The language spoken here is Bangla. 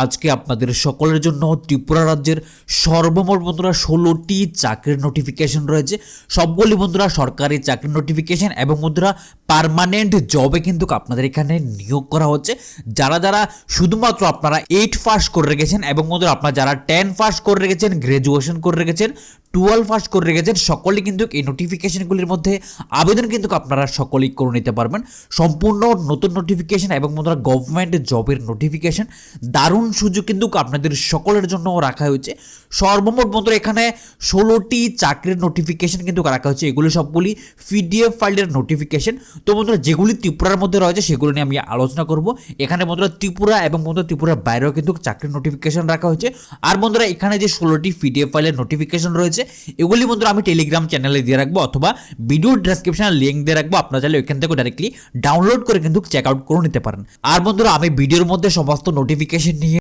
আজকে আপনাদের সকলের জন্য ত্রিপুরা রাজ্যের সর্বমোট বন্ধুরা 16টি চাকরির নোটিফিকেশন রয়েছে। সবগুলি বন্ধুরা সরকারি চাকরির নোটিফিকেশন এবং বন্ধুরা পার্মানেন্ট জবে কিন্তু আপনাদের এখানে নিয়োগ করা হচ্ছে। যারা যারা শুধুমাত্র আপনারা 8 পাস করে রেখেছেন এবং বন্ধুরা আপনারা যারা 10 পাস করে রেখেছেন, গ্র্যাজুয়েশন করে রেখেছেন, 12 পাস করে রেখেছেন, সকলেই কিন্তু এই নোটিফিকেশনগুলির মধ্যে আবেদন কিন্তু আপনারা সকলেই করে নিতে পারবেন। সম্পূর্ণ নতুন নোটিফিকেশন এবং বন্ধুরা গভর্নমেন্ট জবের নোটিফিকেশন, দারুণ সুযোগ কিন্তু আপনাদের সকলের জন্য রাখা হয়েছে। সর্বমোট বন্ধুরা এখানে 16টি চাকরির নোটিফিকেশন কিন্তু রাখা হয়েছে। এগুলি সবগুলি পিডিএফ ফাইলের নোটিফিকেশন। তো বন্ধুরা যেগুলি ত্রিপুরার মধ্যে রয়েছে সেগুলো নিয়ে আমি আলোচনা করব। এখানে বন্ধুরা ত্রিপুরা এবং বন্ধুরা ত্রিপুরার বাইরেও কিন্তু চাকরির নোটিফিকেশন রাখা হয়েছে। আর বন্ধুরা এখানে যে 16টি পিডিএফ ফাইলের নোটিফিকেশন রয়েছে এগুলি বন্ধুরা আমি টেলিগ্রাম চ্যানেলে দিয়ে রাখবো অথবা ভিডিও ডেসক্রিপশনে লিংক দিয়ে রাখবো। আপনারা চাইলে ওইখান থেকে ডাইরেক্টলি ডাউনলোড করে কিন্তু চেক আউট করে নিতে পারেন। আর বন্ধুরা আমি ভিডিওর মধ্যে সমস্ত নোটিফিকেশন নিয়ে